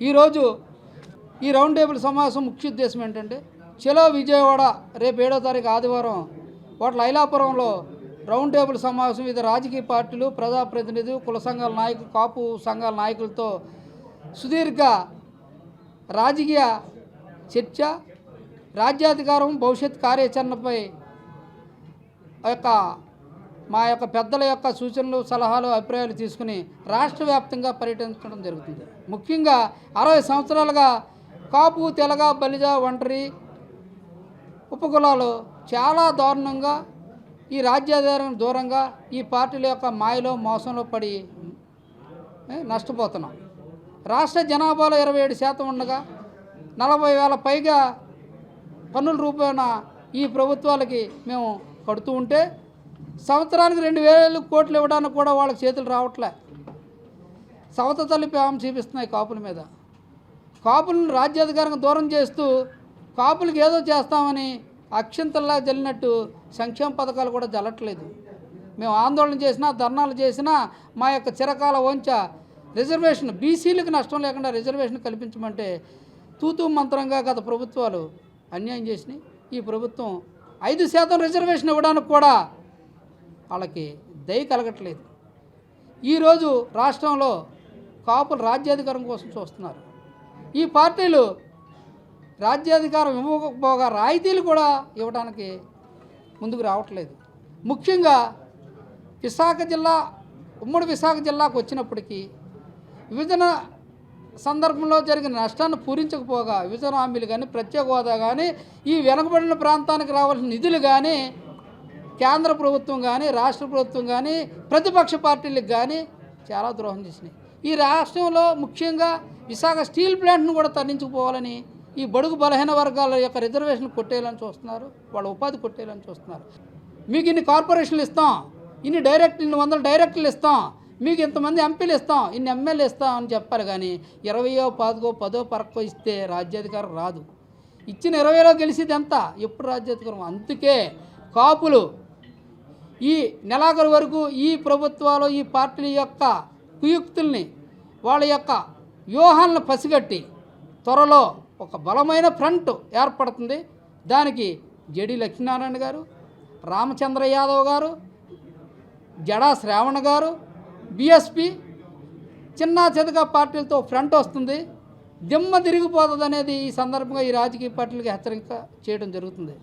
ఈరోజు ఈ round table సమావేశం ముఖ్య ఉద్దేశం ఏంటంటే చలో విజయవాడ రేపు 7వ తారీఖు ఆదివారం హోటల్ ఐలాపురంలో రౌండ్ టేబుల్ సమావేశం వివిధ రాజకీయ పార్టీలు, ప్రజాప్రతినిధులు, కుల సంఘాల నాయకులు, కాపు సంఘాల నాయకులతో సుదీర్ఘ రాజకీయ చర్చ, రాజ్యాధికారం, భవిష్యత్ కార్యాచరణపై మా యొక్క పెద్దల యొక్క సూచనలు, సలహాలు, అభిప్రాయాలు తీసుకుని రాష్ట్ర వ్యాప్తంగా పర్యటించడం జరుగుతుంది. ముఖ్యంగా 60 సంవత్సరాలుగా కాపు, తెలగ, బలిజ, ఒంటరి ఉపకులాలు చాలా దారుణంగా ఈ రాజ్యాధికారం దూరంగా ఈ పార్టీల యొక్క మాయలో, మోసంలో పడి నష్టపోతున్నాం. రాష్ట్ర జనాభాలో 27% ఉండగా 40,000 పైగా పన్నుల రూపాయన ఈ ప్రభుత్వాలకి మేము కడుతూ ఉంటే సంవత్సరానికి 2,000 కోట్లు ఇవ్వడానికి కూడా వాళ్ళకి చేతులు రావట్లే. సవత తల్లి ప్రేమ చూపిస్తున్నాయి కాపుల మీద. కాపులను రాజ్యాధికారంగా దూరం చేస్తూ కాపులకి ఏదో చేస్తామని అక్షంతల్లా జల్లినట్టు సంక్షేమ పథకాలు కూడా జల్లట్లేదు. మేము ఆందోళన చేసినా, ధర్నాలు చేసినా మా యొక్క చిరకాల వంచ రిజర్వేషన్, బీసీలకు నష్టం లేకుండా రిజర్వేషన్ కల్పించమంటే తూతూ మంత్రంగా గత ప్రభుత్వాలు అన్యాయం చేసినాయి. ఈ ప్రభుత్వం 5% రిజర్వేషన్ ఇవ్వడానికి కూడా వాళ్ళకి దయ కలగట్లేదు. ఈరోజు రాష్ట్రంలో కాపులు రాజ్యాధికారం కోసం చూస్తున్నారు. ఈ పార్టీలు రాజ్యాధికారం ఇవ్వకపోగా రాయితీలు కూడా ఇవ్వడానికి ముందుకు రావట్లేదు. ముఖ్యంగా విశాఖ జిల్లా, ఉమ్మడి విశాఖ జిల్లాకు వచ్చినప్పటికీ విభజన సందర్భంలో జరిగిన నష్టాన్ని పూరించకపోగా విభజన హామీలు కానీ, ప్రత్యేక హోదా కానీ, ఈ వెనుకబడిన ప్రాంతానికి రావాల్సిన నిధులు కానీ కేంద్ర ప్రభుత్వం కానీ, రాష్ట్ర ప్రభుత్వం కానీ, ప్రతిపక్ష పార్టీలకు కానీ చాలా ద్రోహం చేసినాయి. ఈ రాష్ట్రంలో ముఖ్యంగా విశాఖ స్టీల్ ప్లాంట్ను కూడా తరలించుకుపోవాలని ఈ బడుగు బలహీన వర్గాల యొక్క రిజర్వేషన్ కొట్టేయాలని చూస్తున్నారు. వాళ్ళ ఉపాధి కొట్టేయాలని చూస్తున్నారు. మీకు ఇన్ని కార్పొరేషన్లు ఇస్తాం, ఇన్ని 100 డైరెక్టర్లు ఇస్తాం, మీకు ఇంతమంది ఎంపీలు ఇస్తాం, ఇన్ని ఎమ్మెల్యే ఇస్తాం అని చెప్పాలి. కానీ 20, 10, 10 పరక్కో ఇస్తే రాజ్యాధికారం రాదు. ఇచ్చిన 20లో గెలిచేది ఎంత? ఎప్పుడు రాజ్యాధికారం? అందుకే కాపులు ఈ నెలాఖరు వరకు ఈ ప్రభుత్వాలు, ఈ పార్టీల యొక్క కుయుక్తుల్ని, వాళ్ళ యొక్క వ్యూహాలను పసిగట్టి త్వరలో ఒక బలమైన ఫ్రంట్ ఏర్పడుతుంది. దానికి జడి లక్ష్మీనారాయణ గారు, రామచంద్ర యాదవ్ గారు, జడా శ్రావణ గారు, బీఎస్పీ చిన్న చితక పార్టీలతో ఫ్రంట్ వస్తుంది. దిమ్మ తిరిగిపోతుంది అనేది ఈ సందర్భంగా ఈ రాజకీయ పార్టీలకు హెచ్చరిక చేయడం జరుగుతుంది.